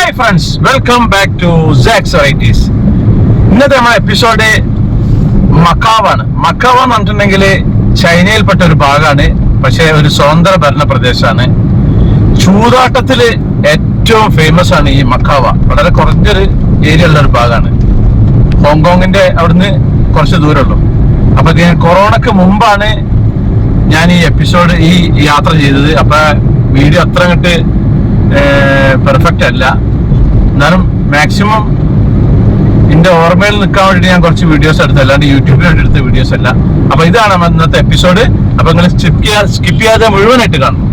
Hi friends, welcome back to സാക്സ് varieties. ഇന്നത്തെ നമ്മുടെ എപ്പിസോഡ് മക്കാവാണ്. മക്കാവ എന്ന് പറഞ്ഞിട്ടുണ്ടെങ്കിൽ ചൈനയിൽപ്പെട്ട ഒരു ഭാഗമാണ്, പക്ഷെ ഒരു സ്വതന്ത്ര ഭരണ പ്രദേശമാണ്. ചൂതാട്ടത്തില് ഏറ്റവും ഫേമസ് ആണ് ഈ മക്കാവ. വളരെ കുറച്ചൊരു ഏരിയ ഉള്ള ഒരു ഭാഗമാണ്. ഹോങ്കോങ്ങിന്റെ അവിടുന്ന് കുറച്ച് ദൂരമുള്ളൂ. അപ്പൊ കൊറോണക്ക് മുമ്പാണ് ഞാൻ ഈ എപ്പിസോഡ് ഈ യാത്ര ചെയ്തത്. അപ്പൊ വീഡിയോ അത്ര അങ്ങോട്ട് പെർഫെക്റ്റ് അല്ല, എന്നാലും മാക്സിമം എന്റെ ഓർമ്മയിൽ നിൽക്കാൻ വേണ്ടി ഞാൻ കുറച്ച് വീഡിയോസ് എടുത്തു, അല്ലാണ്ട് യൂട്യൂബിൽ വേണ്ടി എടുത്ത വീഡിയോസ് അല്ല. അപ്പൊ ഇതാണ് ഇന്നത്തെ എപ്പിസോഡ്. അപ്പൊ നിങ്ങൾ സ്കിപ്പ് ചെയ്യാതെ മുഴുവനായിട്ട് കാണും.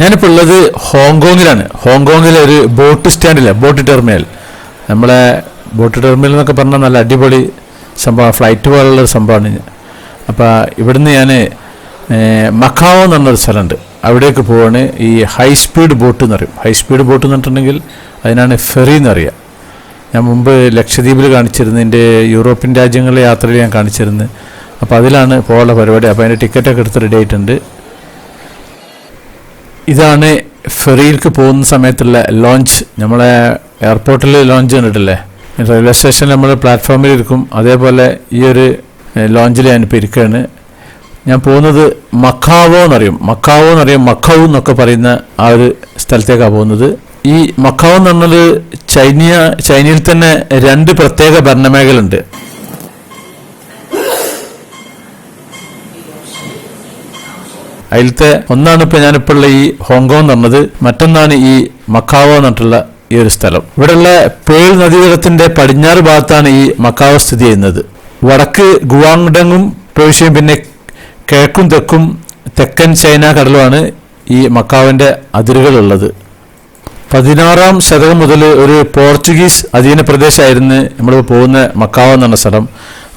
ഞാനിപ്പോൾ ഉള്ളത് ഹോങ്കോങ്ങിലാണ്. ഹോങ്കോങ്ങിലെ ഒരു ബോട്ട് സ്റ്റാൻഡില്ല, ബോട്ട് ടെർമിനൽ. നമ്മളെ ബോട്ട് ടെർമിനൽ എന്നൊക്കെ പറഞ്ഞാൽ നല്ല അടിപൊളി സംഭവം, ഫ്ലൈറ്റ് പോലുള്ളൊരു സംഭവമാണ്. അപ്പോൾ ഇവിടുന്ന് ഞാൻ മക്കാവോ എന്ന് പറഞ്ഞൊരു സ്ഥലമുണ്ട്, അവിടേക്ക് പോവാണ്. ഈ ഹൈ സ്പീഡ് ബോട്ട് എന്ന് പറയും. ഹൈ സ്പീഡ് ബോട്ട് എന്ന് പറഞ്ഞിട്ടുണ്ടെങ്കിൽ അതിനാണ് ഫെറി എന്നറിയുക. ഞാൻ മുമ്പ് ലക്ഷദ്വീപിൽ കാണിച്ചിരുന്നു, എൻ്റെ യൂറോപ്യൻ രാജ്യങ്ങളിലെ യാത്രയിൽ ഞാൻ കാണിച്ചിരുന്നു. അപ്പോൾ അതിലാണ് പോകാനുള്ള പരിപാടി. അപ്പോൾ അതിൻ്റെ ടിക്കറ്റൊക്കെ എടുത്ത് റെഡി ആയിട്ടുണ്ട്. ഇതാണ് ഫെറിയിലേക്ക് പോകുന്ന സമയത്തുള്ള ലോഞ്ച്. നമ്മളെ എയർപോർട്ടിൽ ലോഞ്ച് കണ്ടിട്ടില്ലേ, റെയിൽവേ സ്റ്റേഷനിൽ നമ്മൾ പ്ലാറ്റ്ഫോമിൽ ഇരിക്കും, അതേപോലെ ഈ ഒരു ലോഞ്ചിൽ ഞാനിപ്പോൾ ഇരിക്കുകയാണ്. ഞാൻ പോകുന്നത് മക്കാവോ എന്നറിയും. മക്കൗ എന്നൊക്കെ പറയുന്ന ആ ഒരു സ്ഥലത്തേക്കാണ് പോകുന്നത്. ഈ മക്കാവോ എന്ന് പറഞ്ഞത് ചൈനയിൽ തന്നെ 2 പ്രത്യേക ഭരണമേഖലയുണ്ട്. അതിലത്തെ ഒന്നാണ് ഇപ്പോൾ ഞാനിപ്പോൾ ഉള്ള ഈ ഹോങ്കോങ് എന്ന് പറഞ്ഞത്, മറ്റൊന്നാണ് ഈ മക്കാവോ എന്ന് പറഞ്ഞിട്ടുള്ള ഈ ഒരു സ്ഥലം. ഇവിടെയുള്ള പേൾ നദീതടത്തിന്റെ പടിഞ്ഞാറ് ഭാഗത്താണ് ഈ മക്കാവോ സ്ഥിതി ചെയ്യുന്നത്. വടക്ക് ഗുവാങ്ഡങ്ങും പ്രവിശ്യയും പിന്നെ കിഴക്കും തെക്കൻ ചൈന കടലുമാണ് ഈ മക്കാവിന്റെ അതിരുകളുള്ളത്. 16-ാം ശതകം മുതൽ ഒരു പോർച്ചുഗീസ് അധീന പ്രദേശമായിരുന്നു നമ്മൾ പോകുന്ന മക്കാവോ എന്ന് പറഞ്ഞ സ്ഥലം.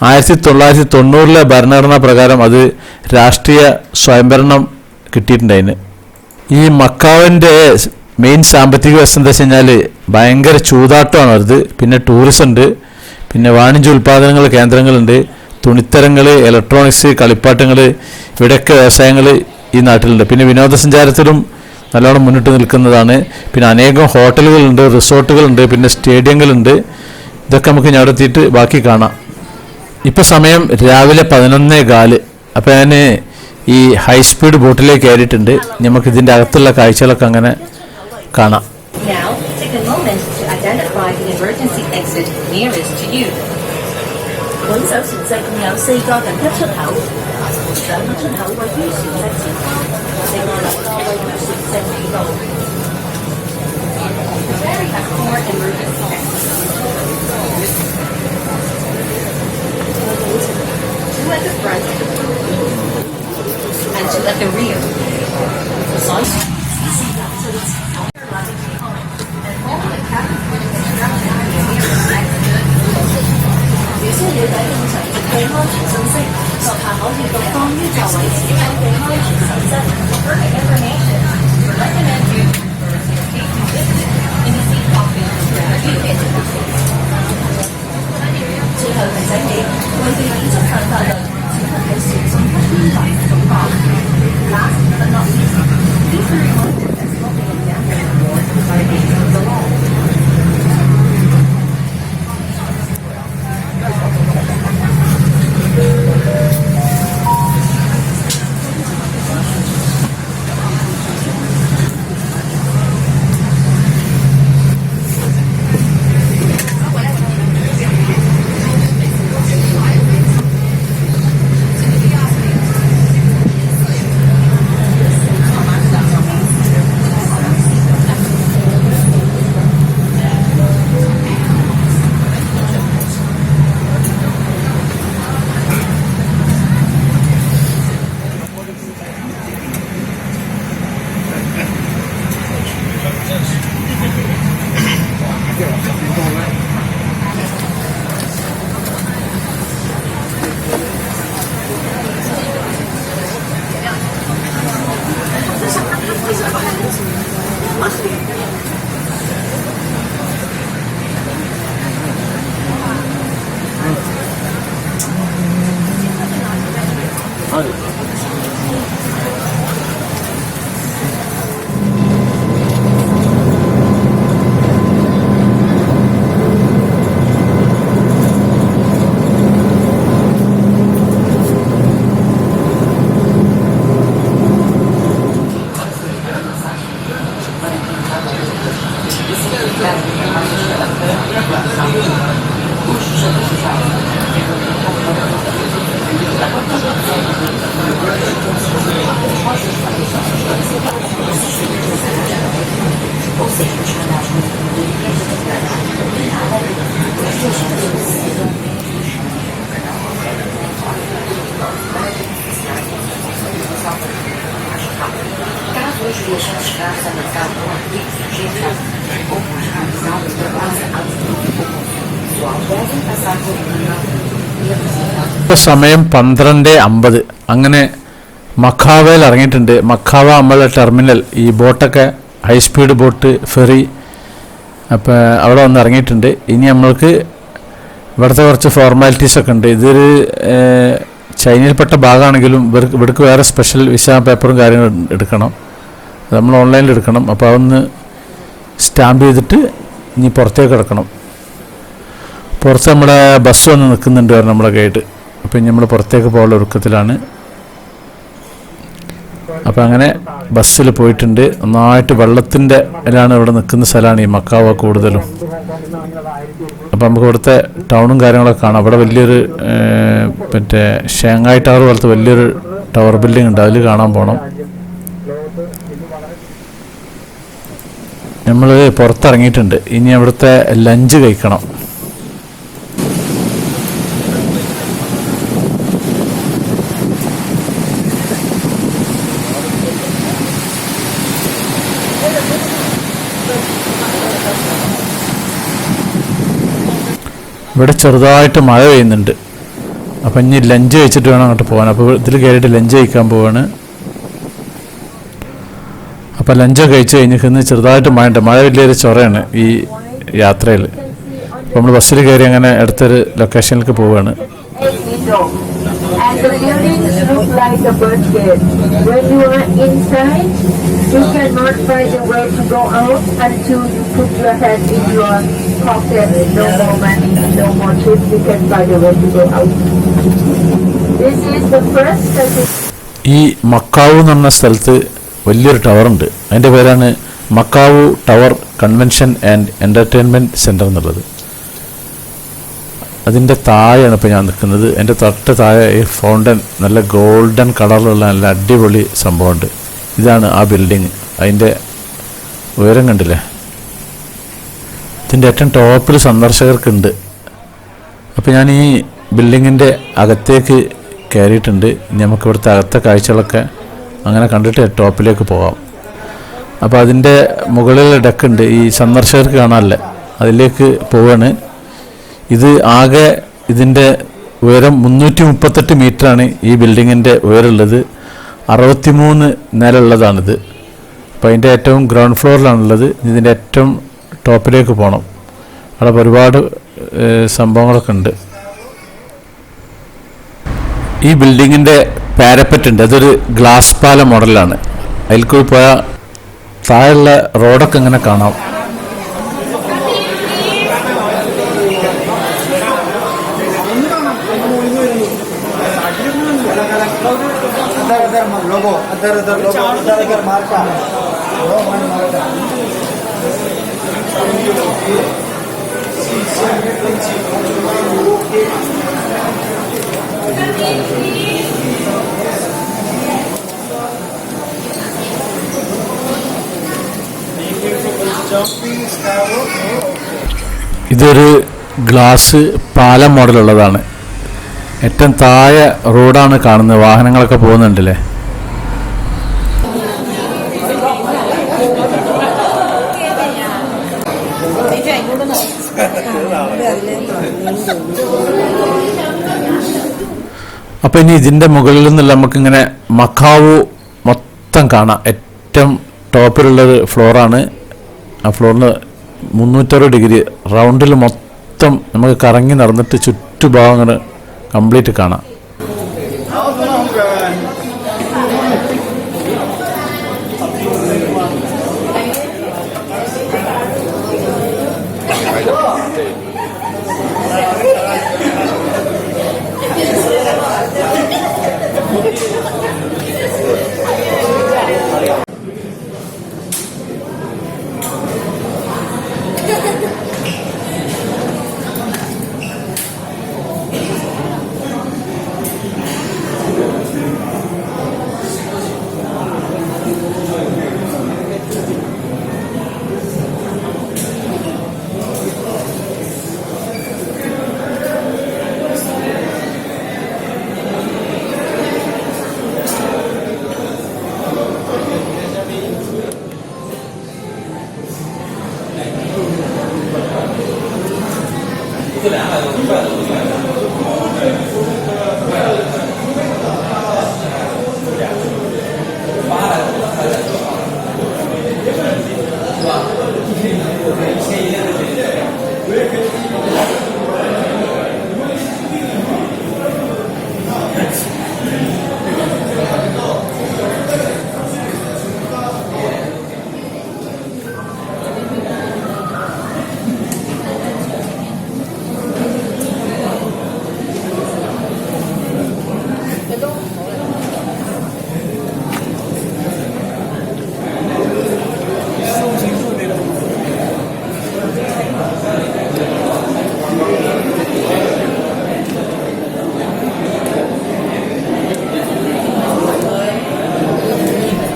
1990-ലെ ഭരണഘടനാ പ്രകാരം അത് രാഷ്ട്രീയ സ്വയംഭരണം കിട്ടിയിട്ടുണ്ടായിരുന്നു. ഈ മക്കാവിൻ്റെ മെയിൻ സാമ്പത്തിക വ്യവസ്ഥ എന്താ വെച്ച് കഴിഞ്ഞാൽ ഭയങ്കര ചൂതാട്ടമാണ് വരുത്. പിന്നെ ടൂറിസം ഉണ്ട്, പിന്നെ വാണിജ്യ ഉൽപ്പാദനങ്ങൾ കേന്ദ്രങ്ങളുണ്ട്, തുണിത്തരങ്ങൾ, ഇലക്ട്രോണിക്സ്, കളിപ്പാട്ടങ്ങൾ, ഇവിടെയൊക്കെ വ്യവസായങ്ങൾ ഈ നാട്ടിലുണ്ട്. പിന്നെ വിനോദസഞ്ചാരത്തിലും നല്ലോണം മുന്നിട്ട് നിൽക്കുന്നതാണ്. പിന്നെ അനേകം ഹോട്ടലുകളുണ്ട്, റിസോർട്ടുകളുണ്ട്, പിന്നെ സ്റ്റേഡിയങ്ങളുണ്ട്. ഇതൊക്കെ നമുക്ക് ഞാൻ എത്തിയിട്ട് ബാക്കി കാണാം. ഇപ്പം സമയം രാവിലെ 11:15. അപ്പോൾ ഞാൻ ഈ ഹൈ സ്പീഡ് ബോട്ടിലേക്ക് കയറിയിട്ടുണ്ട്. നമുക്ക് ഇതിൻ്റെ അകത്തുള്ള കാഴ്ചകളൊക്കെ അങ്ങനെ കാണാം. At the front and two at the rear. Caso os viajantes façam a cabo artigos sujeitos ou realizados por base audiovisual devem passar por uma e apresentar. സമയം 12:50. അങ്ങനെ മക്കാവയിൽ ഇറങ്ങിയിട്ടുണ്ട്. മക്കാവ നമ്മളെ ടെർമിനൽ, ഈ ബോട്ടൊക്കെ ഹൈ സ്പീഡ് ബോട്ട് ഫെറി, അപ്പോൾ അവിടെ വന്ന് ഇറങ്ങിയിട്ടുണ്ട്. ഇനി നമ്മൾക്ക് ഇവിടുത്തെ കുറച്ച് ഫോർമാലിറ്റീസൊക്കെ ഉണ്ട്. ഇതൊരു ചൈനയിൽപ്പെട്ട ഭാഗമാണെങ്കിലും ഇവിടേക്ക് വേറെ സ്പെഷ്യൽ വിസ പേപ്പറും കാര്യങ്ങളും എടുക്കണം. അത് നമ്മൾ ഓൺലൈനിൽ എടുക്കണം. അപ്പോൾ അതൊന്ന് സ്റ്റാമ്പ് ചെയ്തിട്ട് ഇനി പുറത്തേക്ക് കിടക്കണം. പുറത്ത് നമ്മുടെ ബസ് വന്ന് നിൽക്കുന്നുണ്ട് നമ്മളെ ഗൈഡ്. അപ്പം ഇനി നമ്മൾ പുറത്തേക്ക് പോകാനുള്ള ഒരുക്കത്തിലാണ്. അപ്പം അങ്ങനെ ബസ്സിൽ പോയിട്ടുണ്ട്. നന്നായിട്ട് വെള്ളത്തിൻ്റെ ഇതിലാണ് ഇവിടെ നിൽക്കുന്ന സ്ഥലമാണ് ഈ മക്കാവ കൂടുതലും. അപ്പം നമുക്ക് ഇവിടുത്തെ ടൗണും കാര്യങ്ങളൊക്കെ കാണാം. അവിടെ വലിയൊരു മറ്റേ ഷാങ്ഹായ് ടവർ പോലത്തെ വലിയൊരു ടവർ ബിൽഡിംഗ് ഉണ്ട്, അതിൽ കാണാൻ പോകണം. നമ്മൾ പുറത്തിറങ്ങിയിട്ടുണ്ട്. ഇനി അവിടുത്തെ ലഞ്ച് കഴിക്കണം. ഇവിടെ ചെറുതായിട്ട് മഴ പെയ്യുന്നുണ്ട്. അപ്പം ഇനി ലഞ്ച് കഴിച്ചിട്ട് വേണം അങ്ങോട്ട് പോകാൻ. അപ്പോൾ ഇതിൽ കയറിയിട്ട് ലഞ്ച് കഴിക്കാൻ പോവാണ്. അപ്പോൾ ലഞ്ചൊക്കെ കഴിച്ച് കഴിഞ്ഞിരിക്കുന്ന ചെറുതായിട്ട് മഴ ഉണ്ട്. മഴ വലിയൊരു ചൊറയാണ് ഈ യാത്രയിൽ. അപ്പോൾ നമ്മൾ ബസ്സിൽ കയറി അങ്ങനെ അടുത്തൊരു ലൊക്കേഷനിലേക്ക് പോവുകയാണ്. And the buildings look like a birthday. When you are inside, you cannot find a way to go out until you put your hand in your pocket. No more money, no more chips. You can find a way to go out. This is the first setting. ഈ Macau എന്ന് പറഞ്ഞ സ്ഥലത്ത് വലിയൊരു ടവറുണ്ട്. അതിൻ്റെ പേരാണ് Macau tower convention and entertainment centre എന്നുള്ളത്. അതിൻ്റെ താഴെയാണ് ഇപ്പോൾ ഞാൻ നിൽക്കുന്നത്. എൻ്റെ തൊട്ട് താഴെ ഈ ഫൗണ്ടൻ, നല്ല ഗോൾഡൻ കളറിലുള്ള നല്ല അടിപൊളി സംഭവമുണ്ട്. ഇതാണ് ആ ബിൽഡിങ്. അതിൻ്റെ ഉയരം കണ്ടില്ലേ? ഇതിൻ്റെ ഏറ്റവും ടോപ്പിൽ സന്ദർശകർക്കുണ്ട്. അപ്പോൾ ഞാൻ ഈ ബിൽഡിങ്ങിൻ്റെ അകത്തേക്ക് കയറിയിട്ടുണ്ട്. നമുക്ക് ഇവിടുത്തെ അകത്തെ കാഴ്ചകളൊക്കെ അങ്ങനെ കണ്ടിട്ട് ടോപ്പിലേക്ക് പോകാം. അപ്പോൾ അതിൻ്റെ മുകളിൽ ഡെക്കുണ്ട്, ഈ സന്ദർശകർക്ക് കാണാനല്ലേ, അതിലേക്ക് പോവാണ്. ഇത് ആകെ ഇതിൻ്റെ ഉയരം 338 മീറ്ററാണ് ഈ ബിൽഡിങ്ങിൻ്റെ ഉയരമുള്ളത്. 63 നിലയുള്ളതാണിത്. അപ്പോൾ അതിൻ്റെ ഏറ്റവും ഗ്രൗണ്ട് ഫ്ലോറിലാണുള്ളത്. ഇതിൻ്റെ ഏറ്റവും ടോപ്പിലേക്ക് പോകണം. അവിടെ ഒരുപാട് സംഭവങ്ങളൊക്കെ ഉണ്ട്. ഈ ബിൽഡിങ്ങിൻ്റെ പാരപ്പറ്റ് ഉണ്ട്, അതൊരു ഗ്ലാസ് പാല മോഡലാണ്. അതിൽ കൂടി പോയാൽ താഴെയുള്ള റോഡൊക്കെ ഇങ്ങനെ കാണാം. ഇതൊരു ഗ്ലാസ് പാലം മോഡലുള്ളതാണ്. ഏറ്റവും താഴെ റോഡാണ് കാണുന്നത്. വാഹനങ്ങളൊക്കെ പോകുന്നുണ്ടല്ലേ. അപ്പം ഇനി ഇതിൻ്റെ മുകളിൽ നിന്നുള്ള നമുക്കിങ്ങനെ മക്കാവു മൊത്തം കാണാം. ഏറ്റവും ടോപ്പിലുള്ളൊരു ഫ്ലോറാണ് ആ ഫ്ലോറിന് 360 ഡിഗ്രി റൗണ്ടിൽ മൊത്തം നമുക്ക് കറങ്ങി നടന്നിട്ട് ചുറ്റുഭാഗം അങ്ങനെ കംപ്ലീറ്റ് കാണാം.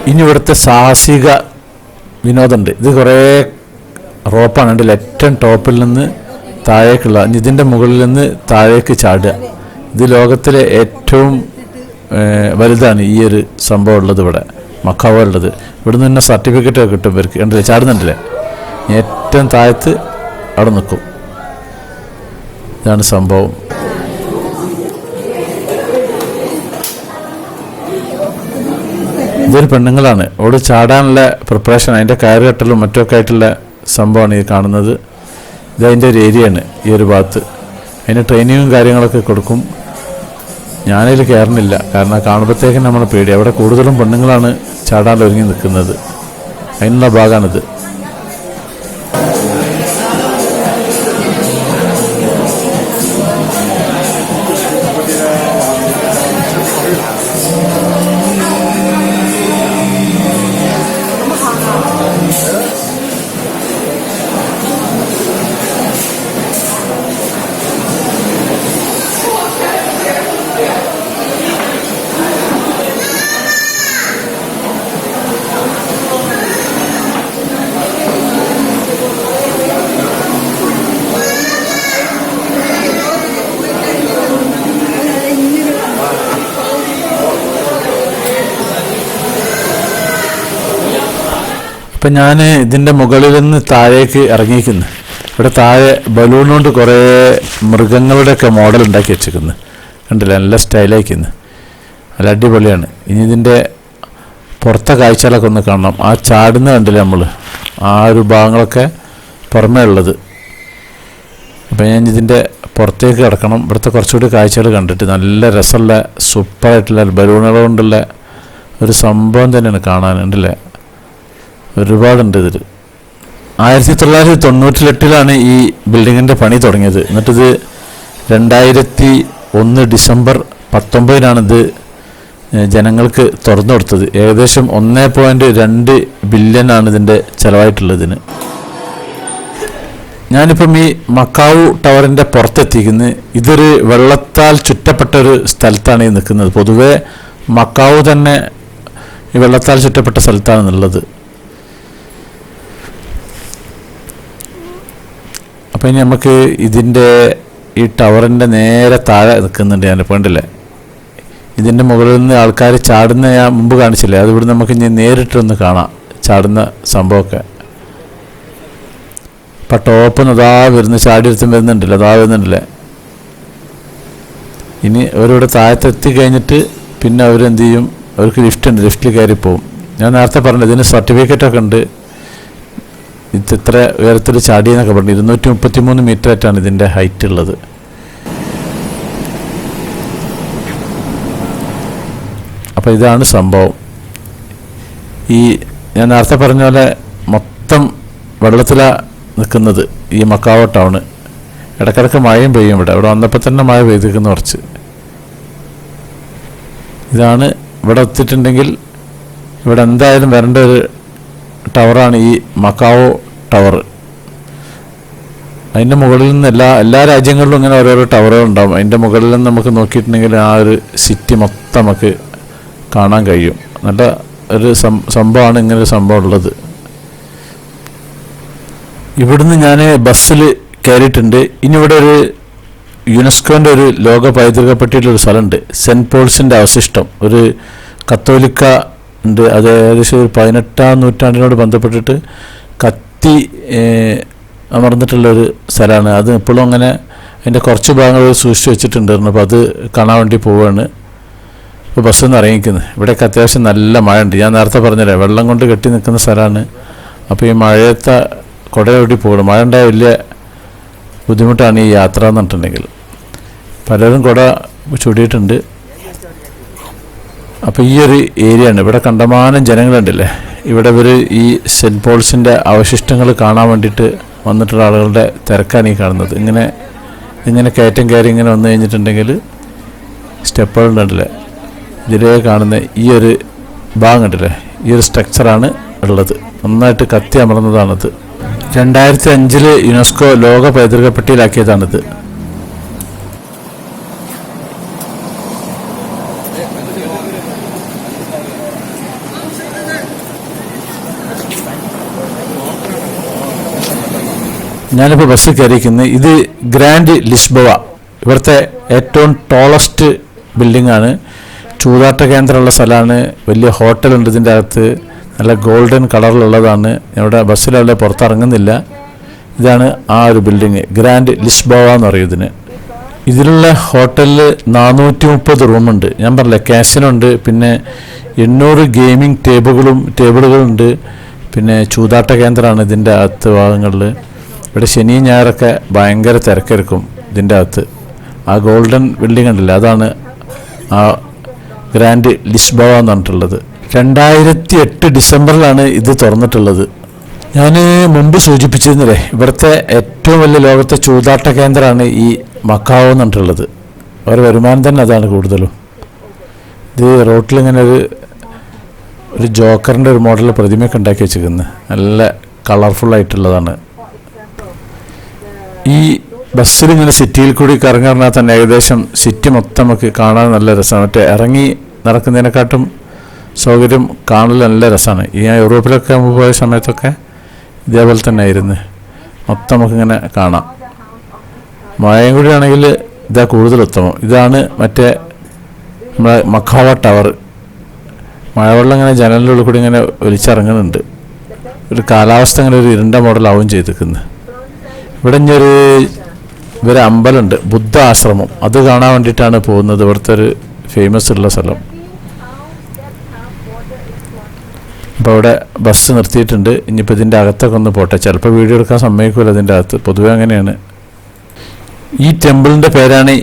ഇനി ഇവിടുത്തെ സാഹസിക വിനോദമുണ്ട്. ഇത് കുറേ റോപ്പാണ് ഉണ്ടല്ലോ, ഏറ്റവും ടോപ്പിൽ നിന്ന് താഴേക്കുള്ള, ഇതിൻ്റെ മുകളിൽ നിന്ന് താഴേക്ക് ചാടുക. ഇത് ലോകത്തിലെ ഏറ്റവും വലുതാണ് ഈ ഒരു സംഭവം ഉള്ളത് ഇവിടെ മക്കാവോ ഉള്ളത്. ഇവിടെ നിന്ന് തന്നെ സർട്ടിഫിക്കറ്റ് ഒക്കെ കിട്ടും ഇവർക്ക്. കണ്ടില്ലേ, ചാടുന്നുണ്ടല്ലേ, ഏറ്റവും താഴത്ത് അവിടെ നിൽക്കും. ഇതാണ് സംഭവം. ഇതൊരു പെണ്ണുങ്ങളാണ്, അവിടെ ചാടാനുള്ള പ്രിപ്പറേഷൻ, അതിൻ്റെ കയറുകെട്ടലും മറ്റൊക്കെ ആയിട്ടുള്ള സംഭവമാണ് ഈ കാണുന്നത്. ഇതതിൻ്റെ ഒരു ഏരിയയാണ് ഈ ഒരു ഭാഗത്ത്. അതിന് ട്രെയിനിങ്ങും കാര്യങ്ങളൊക്കെ കൊടുക്കും. ഞാനതിൽ കയറുന്നില്ല, കാരണം കാണുമ്പോഴത്തേക്കും നമ്മൾ പേടി. അവിടെ കൂടുതലും പെണ്ണുങ്ങളാണ് ചാടാൻ ഒരുങ്ങി നിൽക്കുന്നത്. അതിനുള്ള ഭാഗമാണിത്. ഇപ്പം ഞാൻ ഇതിൻ്റെ മുകളിൽ നിന്ന് താഴേക്ക് ഇറങ്ങിയിരിക്കുന്നു. ഇവിടെ താഴെ ബലൂൺ കൊണ്ട് കുറേ മൃഗങ്ങളുടെയൊക്കെ മോഡൽ ഉണ്ടാക്കി വെച്ചിരിക്കുന്നു. കണ്ടില്ല, നല്ല സ്റ്റൈലായിരിക്കുന്നു, നല്ല അടിപൊളിയാണ്. ഇനി ഇതിൻ്റെ പുറത്തെ കാഴ്ചകളൊക്കെ ഒന്ന് കാണണം. ആ ചാടുന്ന കണ്ടില്ല നമ്മൾ, ആ ഒരു ഭാഗങ്ങളൊക്കെ പുറമേ ഉള്ളത്. അപ്പം ഞാൻ ഇതിൻ്റെ പുറത്തേക്ക് കിടക്കണം. ഇവിടുത്തെ കുറച്ചുകൂടി കാഴ്ചകൾ കണ്ടിട്ട് നല്ല രസമുള്ള സൂപ്പറായിട്ടുള്ള ബലൂണുകൾ കൊണ്ടുള്ള ഒരു സംഭവം തന്നെയാണ് കാണാനുണ്ടല്ലേ. ഒരുപാടുണ്ട് ഇതിൽ. 1998 ഈ ബിൽഡിങ്ങിൻ്റെ പണി തുടങ്ങിയത്. എന്നിട്ടിത് 2001 ഡിസംബർ 19 ഇത് ജനങ്ങൾക്ക് തുറന്നു കൊടുത്തത്. ഏകദേശം 1.2 ബില്യൺ ഇതിൻ്റെ ചിലവായിട്ടുള്ളതിന്. ഞാനിപ്പം ഈ മക്കാവു ടവറിൻ്റെ പുറത്തെത്തിക്കുന്നത്. ഇതൊരു വെള്ളത്താൽ ചുറ്റപ്പെട്ടൊരു സ്ഥലത്താണ് ഈ നിൽക്കുന്നത്. പൊതുവേ മക്കാവു തന്നെ ഈ വെള്ളത്താൽ ചുറ്റപ്പെട്ട സ്ഥലത്താണെന്നുള്ളത്. അപ്പം ഇനി നമുക്ക് ഇതിൻ്റെ ഈ ടവറിൻ്റെ നേരെ താഴെ നിൽക്കുന്നുണ്ട്. ഞാൻ കണ്ടില്ലേ, ഇതിൻ്റെ മുകളിൽ നിന്ന് ആൾക്കാർ ചാടുന്ന ഞാൻ മുമ്പ് കാണിച്ചില്ലേ, അതിവിടെ നമുക്ക് ഇനി നേരിട്ടൊന്ന് കാണാം ചാടുന്ന സംഭവമൊക്കെ. ഇപ്പം ടോപ്പ് അതാ വരുന്ന ചാടിയെടുത്തും വരുന്നുണ്ടല്ലോ, അതാ വരുന്നുണ്ടല്ലേ. ഇനി അവരിവിടെ താഴത്തെത്തി കഴിഞ്ഞിട്ട് പിന്നെ അവരെന്ത് ചെയ്യും, അവർക്ക് ലിഫ്റ്റ് ഉണ്ട്, ലിഫ്റ്റിൽ കയറി പോവും. ഞാൻ നേരത്തെ പറഞ്ഞു ഇതിന് സർട്ടിഫിക്കറ്റൊക്കെ ഉണ്ട്. ഇത് ഇത്ര ഉയരത്തിൽ ചാടിയെന്നൊക്കെ പറഞ്ഞു. 233 മീറ്റർ ആയിട്ടാണ് ഇതിൻ്റെ ഹൈറ്റ് ഉള്ളത്. അപ്പോൾ ഇതാണ് സംഭവം. ഈ ഞാൻ നേരത്തെ പറഞ്ഞ പോലെ മൊത്തം വെള്ളത്തിലാണ് നിൽക്കുന്നത് ഈ മക്കാവോ ടൗണ്. ഇടയ്ക്കിടയ്ക്ക് മഴയും പെയ്യും. ഇവിടെ വന്നപ്പോൾ തന്നെ മഴ പെയ്തിരിക്കുന്നു കുറച്ച്. ഇതാണ് ഇവിടെ എത്തിയിട്ടുണ്ടെങ്കിൽ ഇവിടെ എന്തായാലും വരേണ്ട ഒരു ടവറാണ് ഈ മക്കാവോ ടവർ. അതിൻ്റെ മുകളിൽ നിന്ന് എല്ലാ രാജ്യങ്ങളിലും ഇങ്ങനെ ഓരോരോ ടവറുകൾ ഉണ്ടാവും. അതിൻ്റെ മുകളിൽ നിന്ന് നമുക്ക് നോക്കിയിട്ടുണ്ടെങ്കിൽ ആ ഒരു സിറ്റി മൊത്തം നമുക്ക് കാണാൻ കഴിയും. നല്ല ഒരു സംഭവമാണ് ഇങ്ങനൊരു സംഭവം ഉള്ളത്. ഇവിടുന്ന് ഞാൻ ബസ്സിൽ കയറിയിട്ടുണ്ട്. ഇനി ഇവിടെ ഒരു യുനെസ്കോൻ്റെ ഒരു ലോക പൈതൃക പട്ടികയിലൊരു സ്ഥലമുണ്ട്, സെൻറ്റ് പോൾസിൻ്റെ അവശിഷ്ടം. ഒരു കത്തോലിക്ക ഉണ്ട്. അത് ഏകദേശം ഒരു 18-ാം നൂറ്റാണ്ടിനോട് ബന്ധപ്പെട്ടിട്ട് കത്തി അമർന്നിട്ടുള്ളൊരു സ്ഥലമാണ്. അത് ഇപ്പോഴും അങ്ങനെ അതിൻ്റെ കുറച്ച് ഭാഗങ്ങൾ സൂക്ഷിച്ച് വെച്ചിട്ടുണ്ടായിരുന്നു. അപ്പോൾ അത് കാണാൻ വേണ്ടി പോവുകയാണ്. ഇപ്പോൾ ബസ്സിൽ നിന്ന് ഇറങ്ങിക്കുന്നത്. ഇവിടെയൊക്കെ അത്യാവശ്യം നല്ല മഴ ഉണ്ട്. ഞാൻ നേരത്തെ പറഞ്ഞില്ലേ, വെള്ളം കൊണ്ട് കെട്ടി നിൽക്കുന്ന സ്ഥലമാണ്. അപ്പോൾ ഈ മഴയത്തെ കുട ഓടി പോകണം. മഴ ഉണ്ടായ വലിയ ബുദ്ധിമുട്ടാണ് ഈ യാത്ര എന്ന് പറഞ്ഞിട്ടുണ്ടെങ്കിൽ. പലരും കുട ചൂടിയിട്ടുണ്ട്. അപ്പോൾ ഈ ഒരു ഏരിയയാണ്. ഇവിടെ കണ്ടമാനം ജനങ്ങളുണ്ടല്ലേ. ഇവിടെ ഇവർ ഈ സെൻറ്റ് പോൾസിൻ്റെ അവശിഷ്ടങ്ങൾ കാണാൻ വേണ്ടിയിട്ട് വന്നിട്ടുള്ള ആളുകളുടെ തിരക്കാണ് ഈ കാണുന്നത്. ഇങ്ങനെ കയറ്റം കയറി ഇങ്ങനെ വന്നു കഴിഞ്ഞിട്ടുണ്ടെങ്കിൽ സ്റ്റെപ്പുകളുണ്ടല്ലേ, ഇതിലേ കാണുന്ന ഈ ഒരു ഭാഗം കണ്ടില്ലേ, ഈ ഒരു സ്ട്രക്ചറാണ് ഉള്ളത്. നന്നായിട്ട് കത്തി അമർന്നതാണിത്. 2005 യുനെസ്കോ ലോക പൈതൃക പട്ടികയിലാക്കിയതാണിത്. ഞാനിപ്പോൾ ബസ്സിൽ കയറിയിരിക്കുന്നത് ഇത് ഗ്രാൻഡ് ലിസ്ബോവ, ഇവിടുത്തെ ഏറ്റവും ടോളസ്റ്റ് ബിൽഡിംഗ് ആണ്. ചൂതാട്ട കേന്ദ്രമുള്ള സ്ഥലമാണ്. വലിയ ഹോട്ടലുണ്ട് ഇതിൻ്റെ അകത്ത്. നല്ല ഗോൾഡൻ കളറിലുള്ളതാണ്. ഇവിടെ ബസ്സിലുള്ള പുറത്തിറങ്ങുന്നില്ല. ഇതാണ് ആ ഒരു ബിൽഡിങ്, ഗ്രാൻഡ് ലിസ്ബോവ എന്ന് പറയും ഇതിന്. ഇതിലുള്ള ഹോട്ടലിൽ 430 റൂമുണ്ട്. ഞാൻ പറഞ്ഞില്ല, കാസിനോ ഉണ്ട്. പിന്നെ 800 ഗെയിമിംഗ് ടേബിളുകളുണ്ട്. പിന്നെ ചൂതാട്ട കേന്ദ്രമാണ് ഇതിൻ്റെ അകത്ത് ഭാഗങ്ങളിൽ. ഇവിടെ ശനി ഞായറൊക്കെ ഭയങ്കര തിരക്കായിരിക്കും ഇതിൻ്റെ അകത്ത്. ആ ഗോൾഡൻ ബിൽഡിംഗ് ഉണ്ടല്ലോ, അതാണ് ആ ഗ്രാൻഡ് ലിസ്ബോവ എന്ന് പറഞ്ഞിട്ടുള്ളത്. 2008 ഡിസംബറിലാണ് ഇത് തുറന്നിട്ടുള്ളത്. ഞാൻ മുമ്പ് സൂചിപ്പിച്ചിരുന്നില്ലേ, ഇവിടുത്തെ ഏറ്റവും വലിയ ലോകത്തെ ചൂതാട്ട കേന്ദ്രമാണ് ഈ മക്കാവോ എന്ന് പറഞ്ഞിട്ടുള്ളത്. അവരുടെ വരുമാനം തന്നെ അതാണ് കൂടുതലും. ഇത് റോട്ടിലിങ്ങനെ ഒരു ജോക്കറിൻ്റെ ഒരു മോഡൽ പ്രതിമയൊക്കെ ഉണ്ടാക്കി വെച്ചിരിക്കുന്നത്. നല്ല കളർഫുള്ളായിട്ടുള്ളതാണ്. ഈ ബസ്സിൽ ഇങ്ങനെ സിറ്റിയിൽ കൂടി കറങ്ങാറിനാൽ തന്നെ ഏകദേശം സിറ്റി മൊത്തം നമുക്ക് കാണാൻ നല്ല രസമാണ്. മറ്റേ ഇറങ്ങി നടക്കുന്നതിനെക്കാട്ടും സൗകര്യം കാണൽ നല്ല രസമാണ്. ഈ യൂറോപ്പിലൊക്കെ മുമ്പ് പോയ സമയത്തൊക്കെ ഇതേപോലെ തന്നെ ആയിരുന്നു. മൊത്തം നമുക്കിങ്ങനെ കാണാം. മഴയും കൂടി ആണെങ്കിൽ ഇതാ കൂടുതൽ ഉത്തമം. ഇതാണ് മറ്റേ നമ്മളെ മക്കാവോ ടവർ. മഴവെള്ളം ഇങ്ങനെ ജനലിനുള്ളിൽ കൂടി ഇങ്ങനെ ഒലിച്ചിറങ്ങുന്നുണ്ട്. ഒരു കാലാവസ്ഥ ഇങ്ങനെ ഒരു ഇരുണ്ട മോഡലാവും ചെയ്തിരിക്കുന്നത്. ഇവിടെ ഇവരെ അമ്പലമുണ്ട്, ബുദ്ധ ആശ്രമം. അത് കാണാൻ വേണ്ടിയിട്ടാണ് പോകുന്നത്. ഇവിടുത്തെ ഒരു ഫേമസ് ഉള്ള സ്ഥലം. അപ്പോൾ അവിടെ ബസ് നിർത്തിയിട്ടുണ്ട്. ഇനിയിപ്പോൾ ഇതിൻ്റെ അകത്തൊക്കെ ഒന്ന് പോട്ടെ. ചിലപ്പോൾ വീഡിയോ എടുക്കാൻ സമ്മതിക്കില്ല ഇതിൻ്റെ അകത്ത്. പൊതുവെ അങ്ങനെയാണ്. ഈ ടെമ്പിളിൻ്റെ പേരാണ്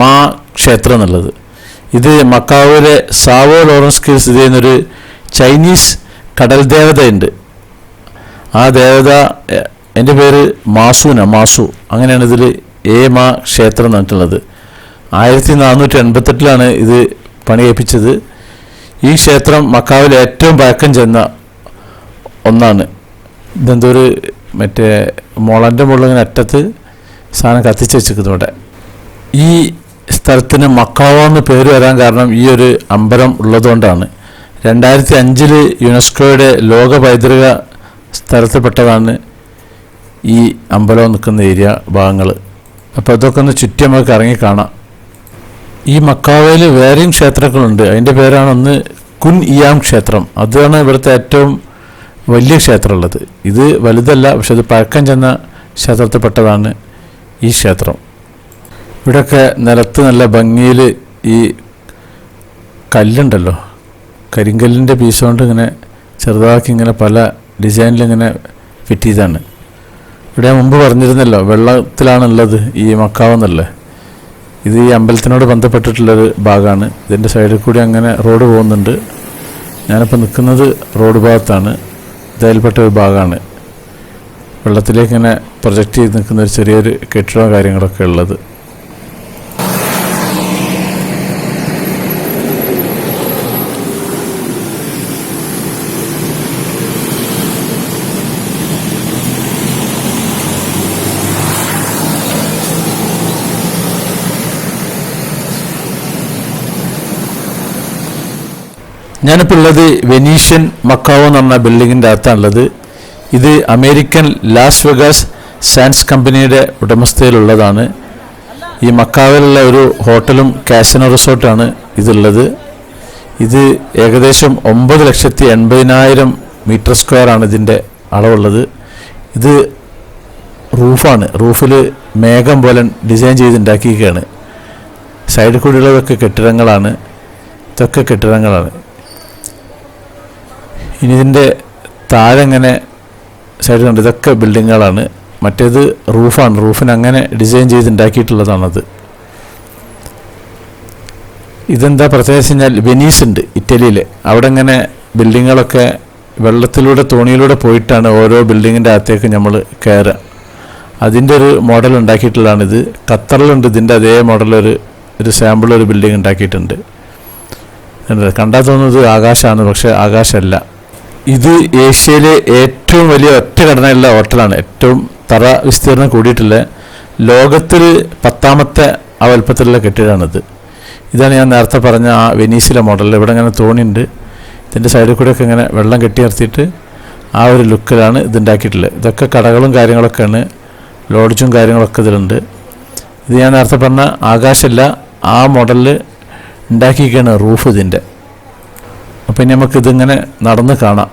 മാ ക്ഷേത്രം എന്നുള്ളത്. ഇത് മക്കാവോയിലെ സാവോ ലോറൻസ് കീഴിൽ സ്ഥിതി ചെയ്യുന്നൊരു ചൈനീസ് കടൽ ദേവതയുണ്ട്. ആ ദേവത, എൻ്റെ പേര് മാസു, അങ്ങനെയാണ് ഇതിൽ മാ ക്ഷേത്രം എന്ന് പറഞ്ഞിട്ടുള്ളത്. 1488 ഇത് പണിയേൽപ്പിച്ചത്. ഈ ക്ഷേത്രം മക്കാവിലെ ഏറ്റവും പഴക്കം ചെന്ന ഒന്നാണ്. ഇതെന്തോ ഒരു മറ്റേ മുളൻ്റെ മുകളിലിങ്ങനെ അറ്റത്ത് സാധനം കത്തിച്ച് വെച്ചിരിക്കുന്നു. ഇവിടെ ഈ സ്ഥലത്തിന് മക്കാവോ എന്ന് പേര് വരാൻ കാരണം ഈ ഒരു അമ്പലം ഉള്ളതുകൊണ്ടാണ്. 2005 യുനെസ്കോയുടെ ലോക പൈതൃക സ്ഥലത്തിൽപ്പെട്ടതാണ് ഈ അമ്പലം നിൽക്കുന്ന ഏരിയ ഭാഗങ്ങൾ. അപ്പോൾ ഇതൊക്കെ ഒന്ന് ചുറ്റി നമുക്ക് ഇറങ്ങി കാണാം. ഈ മക്കാവോയിൽ വേറെയും ക്ഷേത്രങ്ങളുണ്ട്. അതിൻ്റെ പേരാണ് ഒന്ന് കുൻ ഇയാം ക്ഷേത്രം. അതാണ് ഇവിടുത്തെ ഏറ്റവും വലിയ ക്ഷേത്രമുള്ളത്. ഇത് വലുതല്ല, പക്ഷെ അത് പഴക്കം ചെന്ന ക്ഷേത്രത്തിൽപ്പെട്ടതാണ് ഈ ക്ഷേത്രം. ഇവിടെയൊക്കെ നിലത്ത് നല്ല ഭംഗിയിൽ ഈ കല്ലുണ്ടല്ലോ, കരിങ്കല്ലിൻ്റെ പീസ് കൊണ്ട് ഇങ്ങനെ ചെറുതാക്കി ഇങ്ങനെ പല ഡിസൈനിലിങ്ങനെ ഫിറ്റ് ചെയ്താണ്. ഇവിടെ മുമ്പ് പറഞ്ഞിരുന്നല്ലോ വെള്ളത്തിലാണുള്ളത് ഈ മക്കാവ് എന്നുള്ളത്. ഇത് ഈ അമ്പലത്തിനോട് ബന്ധപ്പെട്ടിട്ടുള്ളൊരു ഭാഗമാണ്. ഇതിൻ്റെ സൈഡിൽ കൂടി അങ്ങനെ റോഡ് പോകുന്നുണ്ട്. ഞാനിപ്പോൾ നിൽക്കുന്നത് റോഡ് ഭാഗത്താണ്. ഇതിൽപ്പെട്ട ഒരു ഭാഗമാണ്. വെള്ളത്തിലേക്ക് ഇങ്ങനെ പ്രൊജക്റ്റ് ചെയ്ത് നിൽക്കുന്ന ഒരു ചെറിയൊരു കെട്ടിടവും കാര്യങ്ങളൊക്കെ ഉള്ളത്. ഞാനിപ്പോൾ ഉള്ളത് വെനീഷ്യൻ മക്കാവോ എന്ന് പറഞ്ഞ ബിൽഡിങ്ങിൻ്റെ അകത്താണുള്ളത്. ഇത് അമേരിക്കൻ ലാസ് വെഗാസ് സാൻഡ്സ് കമ്പനിയുടെ ഉടമസ്ഥയിലുള്ളതാണ്. ഈ മക്കാവിലുള്ള ഒരു ഹോട്ടലും കാസിനോ റിസോർട്ടാണ് ഇതുള്ളത്. ഇത് ഏകദേശം 9,80,000 മീറ്റർ സ്ക്വയർ ആണ് ഇതിൻ്റെ അളവുള്ളത്. ഇത് റൂഫാണ്. റൂഫിൽ മേഘം പോലെ ഡിസൈൻ ചെയ്തുണ്ടാക്കിയിരിക്കുകയാണ്. സൈഡിൽ കൂടിയുള്ളതൊക്കെ കെട്ടിടങ്ങളാണ്. ഇതൊക്കെ കെട്ടിടങ്ങളാണ്. ഇനി ഇതിൻ്റെ താഴെ ഇങ്ങനെ സൈഡ് കണ്ട് ഇതൊക്കെ ബിൽഡിങ്ങുകളാണ്. മറ്റേത് റൂഫാണ്. റൂഫിന് അങ്ങനെ ഡിസൈൻ ചെയ്തുണ്ടാക്കിയിട്ടുള്ളതാണത്. ഇതെന്താ പ്രത്യേകത വെച്ച് കഴിഞ്ഞാൽ വെനീസ് ഉണ്ട് ഇറ്റലിയിൽ. അവിടെ ഇങ്ങനെ ബിൽഡിങ്ങുകളൊക്കെ വെള്ളത്തിലൂടെ തോണിയിലൂടെ പോയിട്ടാണ് ഓരോ ബിൽഡിങ്ങിൻ്റെ അകത്തേക്ക് നമ്മൾ കയറുക. അതിൻ്റെ ഒരു മോഡൽ ഉണ്ടാക്കിയിട്ടുള്ളതാണിത്. ഖത്തറിലുണ്ട് ഇതിൻ്റെ അതേ മോഡൽ ഒരു സാമ്പിൾ ഒരു ബിൽഡിംഗ് ഉണ്ടാക്കിയിട്ടുണ്ട്. കണ്ടാൽ തോന്നുന്നത് ആകാശമാണ്, പക്ഷേ ആകാശമല്ല. ഇത് ഏഷ്യയിലെ ഏറ്റവും വലിയ ഒറ്റ ഘടനയുള്ള ഹോട്ടലാണ്. ഏറ്റവും തറ വിസ്തീർണം കൂടിയിട്ടുള്ള ലോകത്തിൽ 10ാമത്തെ ആ വലുപ്പത്തിലുള്ള കെട്ടിടമാണിത്. ഇതാണ് ഞാൻ നേരത്തെ പറഞ്ഞ ആ വെനീസിലെ മോഡൽ. ഇവിടെ ഇങ്ങനെ തോണിയുണ്ട്. ഇതിൻ്റെ സൈഡിൽ കൂടെയൊക്കെ ഇങ്ങനെ വെള്ളം കെട്ടി നിർത്തിയിട്ട് ആ ഒരു ലുക്കിലാണ് ഇതുണ്ടാക്കിയിട്ടുള്ളത്. ഇതൊക്കെ കടകളും കാര്യങ്ങളൊക്കെയാണ്. ലോഡ്ജും കാര്യങ്ങളൊക്കെ ഇതിലുണ്ട്. ഇത് ഞാൻ നേരത്തെ പറഞ്ഞ ആകാശമല്ല, ആ മോഡലിൽ ഉണ്ടാക്കിയിരിക്കുകയാണ് റൂഫ് ഇതിൻ്റെ. അപ്പം ഇനി നമുക്കിതിങ്ങനെ നടന്ന് കാണാം.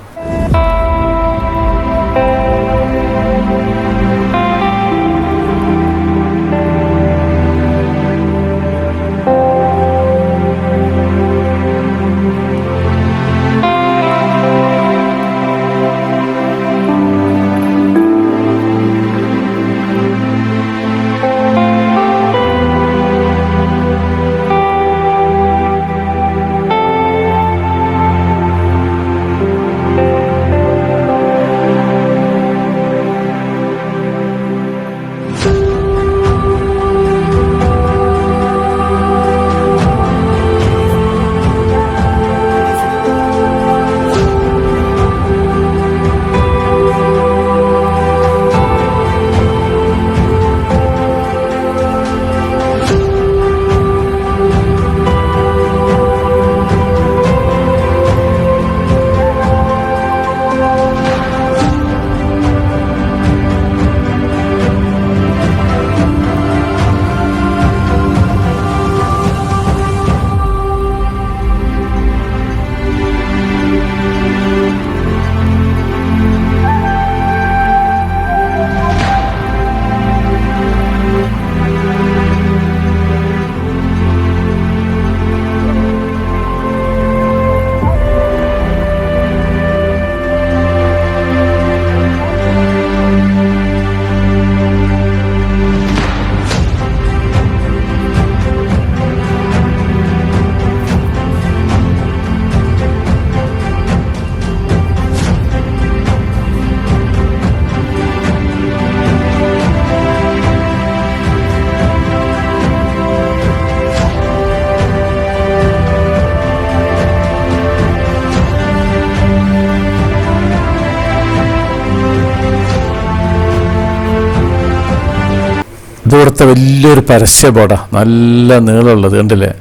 ഇത് ഇവിടുത്തെ വലിയൊരു പരസ്യ ബോർഡാണ്. നല്ല നീളമുള്ളത് കണ്ടില്ലേ.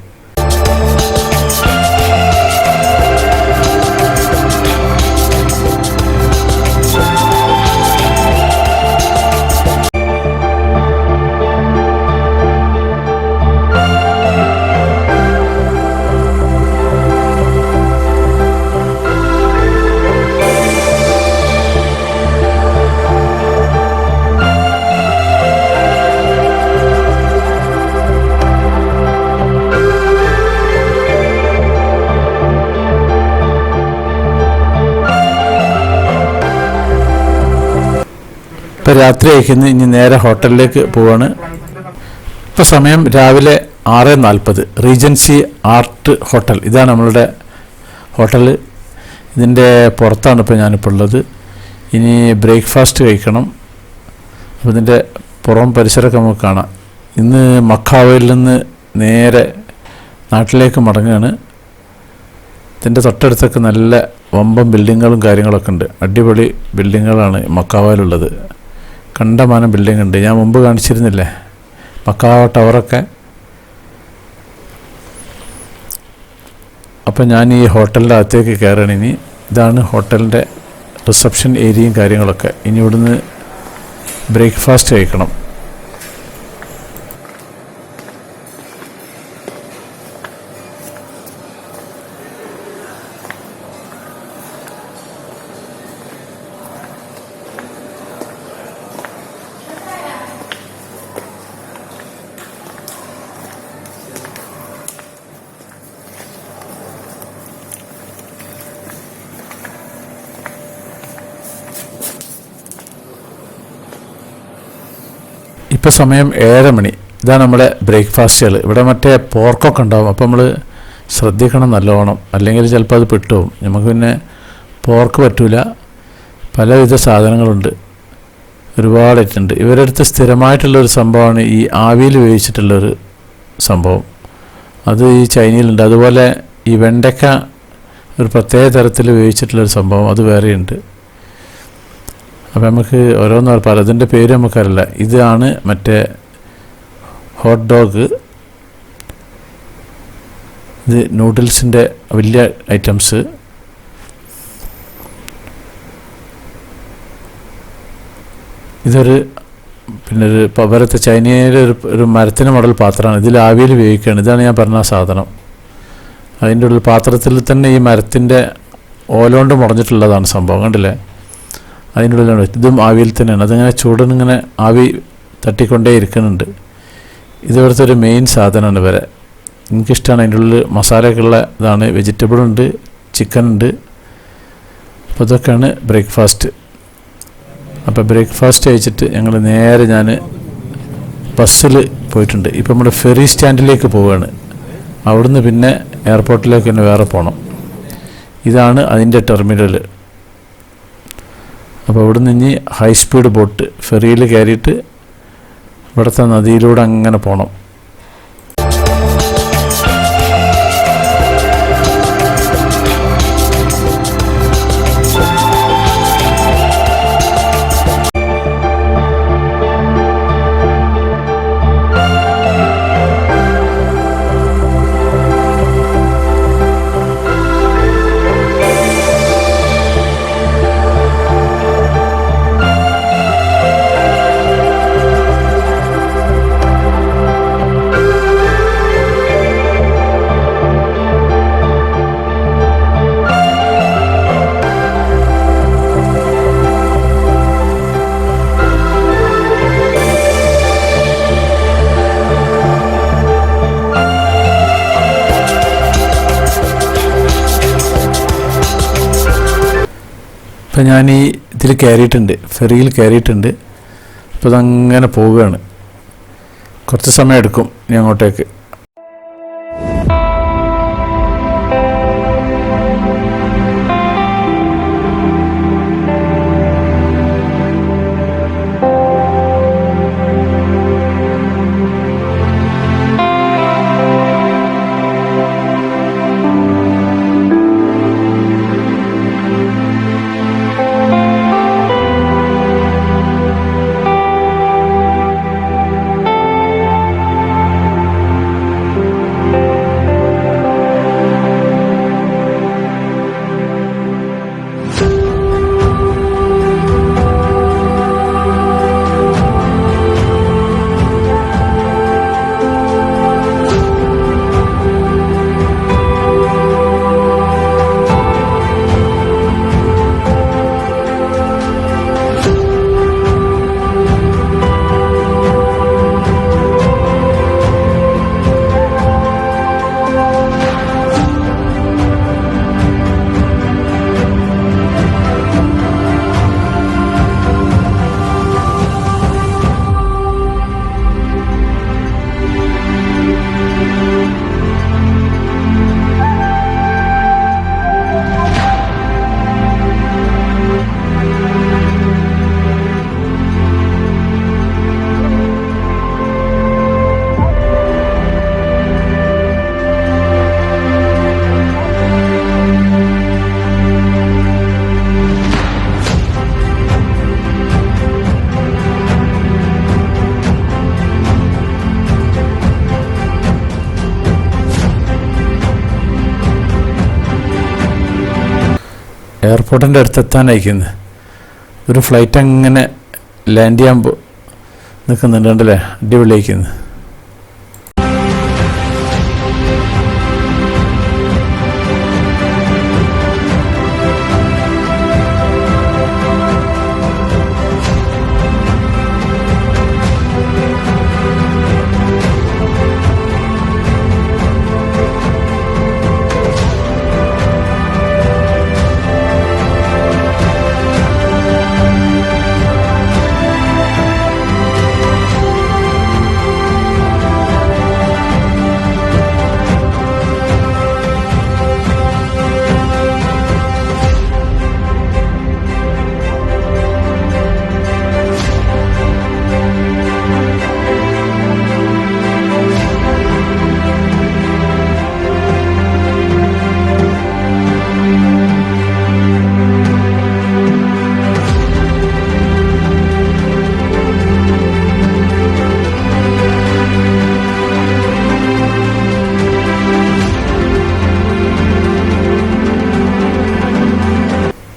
ഇപ്പോൾ രാത്രി അയക്കുന്ന ഇനി നേരെ ഹോട്ടലിലേക്ക് പോവാണ്. ഇപ്പോൾ സമയം രാവിലെ 6:40. റീജൻസി ആർട്ട് ഹോട്ടൽ, ഇതാണ് നമ്മളുടെ ഹോട്ടൽ. ഇതിൻ്റെ പുറത്താണ് ഇപ്പോൾ ഞാനിപ്പോൾ ഉള്ളത്. ഇനി ബ്രേക്ക്ഫാസ്റ്റ് കഴിക്കണം. അപ്പോൾ ഇതിൻ്റെ പുറം പരിസരമൊക്കെ നമുക്ക് കാണാം. ഇന്ന് മക്കാവയിൽ നിന്ന് നേരെ നാട്ടിലേക്ക് മടങ്ങുകയാണ്. ഇതിൻ്റെ തൊട്ടടുത്തൊക്കെ നല്ല വമ്പൻ ബിൽഡിങ്ങുകളും കാര്യങ്ങളൊക്കെ ഉണ്ട്. അടിപൊളി ബിൽഡിങ്ങുകളാണ് മക്കാവയിലുള്ളത്. കണ്ടമാനം ബിൽഡിംഗ് ഉണ്ട്. ഞാൻ മുമ്പ് കാണിച്ചിരുന്നില്ലേ മക്കാവ ടവറൊക്കെ. അപ്പോൾ ഞാൻ ഈ ഹോട്ടലിൻ്റെ അകത്തേക്ക് കയറണം. ഇനി ഇതാണ് ഹോട്ടലിൻ്റെ റിസപ്ഷൻ ഏരിയയും കാര്യങ്ങളൊക്കെ. ഇനി ഇവിടുന്ന് ബ്രേക്ക്ഫാസ്റ്റ് കഴിക്കണം. ഇപ്പോൾ സമയം 7 മണി. ഇതാണ് നമ്മുടെ ബ്രേക്ക്ഫാസ്റ്റുകൾ. ഇവിടെ മറ്റേ പോർക്കൊക്കെ ഉണ്ടാവും. അപ്പോൾ നമ്മൾ ശ്രദ്ധിക്കണം നല്ലോണം, അല്ലെങ്കിൽ ചിലപ്പോൾ അത് പെട്ടുപോകും. നമുക്ക് പിന്നെ പോർക്ക് പറ്റൂല. പലവിധ സാധനങ്ങളുണ്ട്, ഒരുപാടായിട്ടുണ്ട്. ഇവരുടെ അടുത്ത് സ്ഥിരമായിട്ടുള്ളൊരു സംഭവമാണ് ഈ ആവിയിൽ വേവിച്ചിട്ടുള്ളൊരു സംഭവം. അത് ഈ ചൈനയിലുണ്ട്. അതുപോലെ ഈ വെണ്ടയ്ക്ക ഒരു പ്രത്യേക തരത്തിൽ വേവിച്ചിട്ടുള്ളൊരു സംഭവം, അത് വേറെയുണ്ട്. അപ്പോൾ നമുക്ക് ഓരോന്ന് പലതിൻ്റെ പേര് നമുക്കറിയില്ല. ഇതാണ് മറ്റേ ഹോട്ട് ഡോഗ്. ഇത് നൂഡിൽസിൻ്റെ വലിയ ഐറ്റംസ്. ഇതൊരു പിന്നെ ഒരു പവരത്തെ ചൈനയിലെ ഒരു മരത്തിൻ്റെ മോഡൽ പാത്രമാണ്. ഇതിൽ ആവിയിൽ വേവിക്കുകയാണ്. ഇതാണ് ഞാൻ പറഞ്ഞ സാധനം. അതിൻ്റെ ഉള്ളിൽ പാത്രത്തിൽ തന്നെ ഈ മരത്തിൻ്റെ ഓലോണ്ട് മുടഞ്ഞിട്ടുള്ളതാണ് സംഭവം. കണ്ടില്ലേ? അതിൻ്റെ ഉള്ളിലാണ്. ഇതും ആവിയിൽ തന്നെയാണ്. അതിങ്ങനെ ചൂടിനിങ്ങനെ ആവി തട്ടിക്കൊണ്ടേ ഇരിക്കുന്നുണ്ട്. ഇതിവിടുത്തെ ഒരു മെയിൻ സാധനമാണ് ഇവരെ. എനിക്കിഷ്ടമാണ്. അതിൻ്റെ ഉള്ളിൽ മസാലയൊക്കെ ഉള്ള ഇതാണ്. വെജിറ്റബിളുണ്ട്, ചിക്കൻ ഉണ്ട്. അപ്പോൾ ഇതൊക്കെയാണ് ബ്രേക്ക്ഫാസ്റ്റ്. അപ്പോൾ ബ്രേക്ക്ഫാസ്റ്റ് കഴിച്ചിട്ട് ഞങ്ങൾ നേരെ ഞാൻ ബസ്സിൽ പോയിട്ടുണ്ട്. ഇപ്പോൾ നമ്മൾ ഫെറി സ്റ്റാൻഡിലേക്ക് പോവുകയാണ്. അവിടുന്ന് പിന്നെ എയർപോർട്ടിലേക്ക് തന്നെ വേറെ പോകണം. ഇതാണ് അതിൻ്റെ ടെർമിനൽ. അപ്പോൾ ഇവിടുന്ന് ഇനി ഹൈ സ്പീഡ് ബോട്ട് ഫെറിയിൽ കയറിയിട്ട് ഇവിടുത്തെ നദിയിലൂടെ അങ്ങനെ പോകണം. ഇപ്പം ഞാൻ ഈ ഇതിൽ കയറിയിട്ടുണ്ട്, ഫെറിയിൽ കയറിയിട്ടുണ്ട്. അപ്പോൾ അതങ്ങനെ പോവുകയാണ്. കുറച്ച് സമയം എടുക്കും ഇനി അങ്ങോട്ടേക്ക്. എയർപോർട്ടിൻ്റെ അടുത്തെത്താനായിരിക്കുന്നത്. ഒരു ഫ്ലൈറ്റ് അങ്ങനെ ലാൻഡ് ചെയ്യാൻ നിൽക്കുന്നുണ്ട്, കണ്ടല്ലേ, അടിപൊളിയായിരിക്കുന്നത്.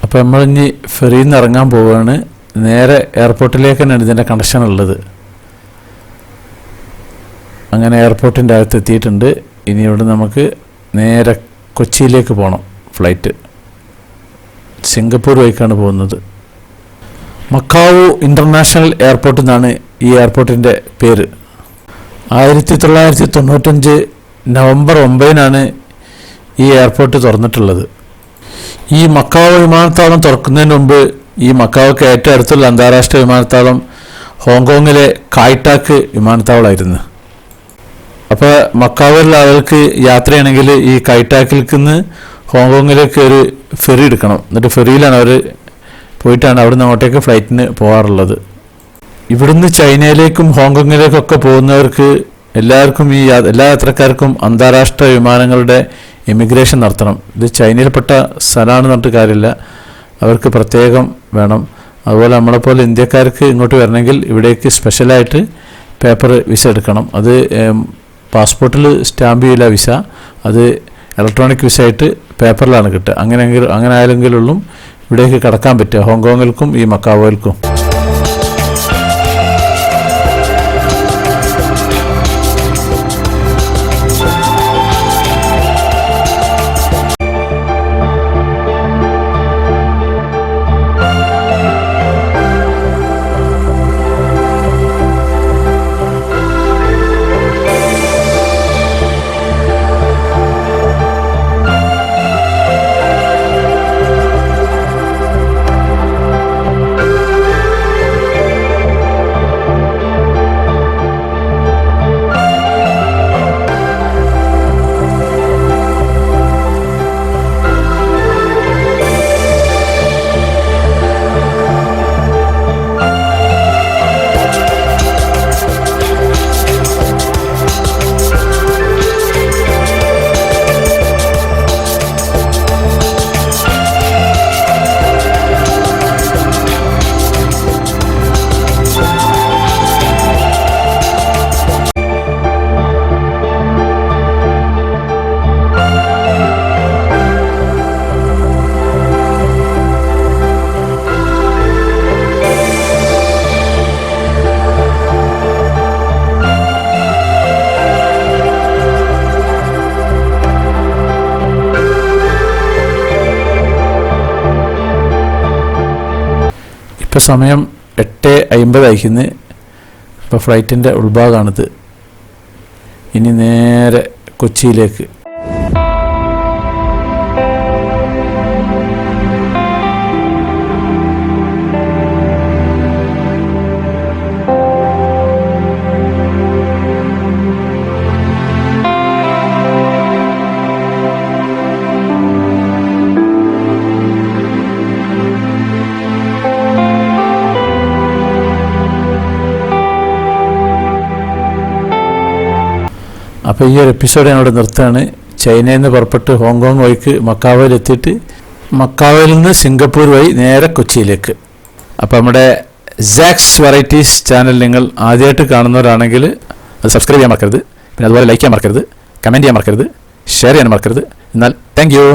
അപ്പോൾ നമ്മളിനി ഫെറിയിൽ നിന്ന് ഇറങ്ങാൻ പോവുകയാണ്. നേരെ എയർപോർട്ടിലേക്ക് തന്നെയാണ് ഇതിൻ്റെ കണക്ഷൻ ഉള്ളത്. അങ്ങനെ എയർപോർട്ടിൻ്റെ അകത്ത് എത്തിയിട്ടുണ്ട്. ഇനി ഇവിടെ നമുക്ക് നേരെ കൊച്ചിയിലേക്ക് പോകണം. ഫ്ലൈറ്റ് സിംഗപ്പൂർ വഴിക്കാണ് പോകുന്നത്. മക്കാവു ഇൻ്റർനാഷണൽ എയർപോർട്ട് എന്നാണ് ഈ എയർപോർട്ടിൻ്റെ പേര്. 1995 നവംബർ 9 ഈ എയർപോർട്ട് തുറന്നിട്ടുള്ളത്. ഈ മക്കാവ് വിമാനത്താവളം തുറക്കുന്നതിന് മുമ്പ് ഈ മക്കാവയ്ക്ക് ഏറ്റവും അടുത്തുള്ള അന്താരാഷ്ട്ര വിമാനത്താവളം ഹോങ്കോങ്ങിലെ കായ്ടാക്ക് വിമാനത്താവളമായിരുന്നു. അപ്പോൾ മക്കാവിലുള്ള ആളുകൾക്ക് യാത്ര ചെയ്യണമെങ്കിൽ ഈ കായ്ടാക്കിൽ നിന്ന് ഹോങ്കോങ്ങിലേക്ക് ഒരു ഫെറി എടുക്കണം. എന്നിട്ട് ഫെറിയിലാണ് അവർ പോയിട്ടാണ് അവിടുന്ന് അങ്ങോട്ടേക്ക് ഫ്ലൈറ്റിന് പോകാറുള്ളത്. ഇവിടുന്ന് ചൈനയിലേക്കും ഹോങ്കോങ്ങിലേക്കൊക്കെ പോകുന്നവർക്ക് എല്ലാവർക്കും എല്ലാ യാത്രക്കാർക്കും അന്താരാഷ്ട്ര വിമാനങ്ങളുടെ ഇമിഗ്രേഷൻ നടത്തണം. ഇത് ചൈനയിൽപ്പെട്ട സ്ഥലമാണെന്ന് പറഞ്ഞിട്ട് കാര്യമില്ല, അവർക്ക് പ്രത്യേകം വേണം. അതുപോലെ നമ്മളെപ്പോലെ ഇന്ത്യക്കാർക്ക് ഇങ്ങോട്ട് വരണമെങ്കിൽ ഇവിടേക്ക് സ്പെഷ്യലായിട്ട് പേപ്പർ വിസ എടുക്കണം. അത് പാസ്പോർട്ടിൽ സ്റ്റാമ്പ് ചെയ്യില്ല വിസ, അത് ഇലക്ട്രോണിക് വിസ ആയിട്ട് പേപ്പറിലാണ് കിട്ടുക. അങ്ങനെ ആയെങ്കിലുള്ളൂ ഇവിടേക്ക് കടക്കാൻ പറ്റുക, ഹോങ്കോങ്ങിൽക്കും ഈ മക്കാവോയിൽക്കും. ഇപ്പോൾ സമയം 8:50 ആയിരിക്കുന്നു. ഇപ്പോൾ ഫ്ലൈറ്റിൻ്റെ ഉൾഭാഗമാണിത്. ഇനി നേരെ കൊച്ചിയിലേക്ക്. അപ്പോൾ ഈ ഒരു എപ്പിസോഡ് ഞാൻ ഇവിടെ നിർത്തുകയാണ്. ചൈനയിൽ നിന്ന് പുറപ്പെട്ട് ഹോങ്കോങ് വഴിക്ക് മക്കാവോയിലെത്തിയിട്ട് മക്കാവോയിൽ നിന്ന് സിംഗപ്പൂർ വഴി നേരെ കൊച്ചിയിലേക്ക്. അപ്പോൾ നമ്മുടെ സാക്സ് വെറൈറ്റീസ് ചാനൽ നിങ്ങൾ ആദ്യമായിട്ട് കാണുന്നവരാണെങ്കിൽ അത് സബ്സ്ക്രൈബ് ചെയ്യാൻ മറക്കരുത്. പിന്നെ അതുപോലെ ലൈക്ക് ചെയ്യാൻ മറക്കരുത്, കമൻറ്റ് ചെയ്യാൻ മറക്കരുത്, ഷെയർ ചെയ്യാൻ മറക്കരുത്. എന്നാൽ താങ്ക് യു.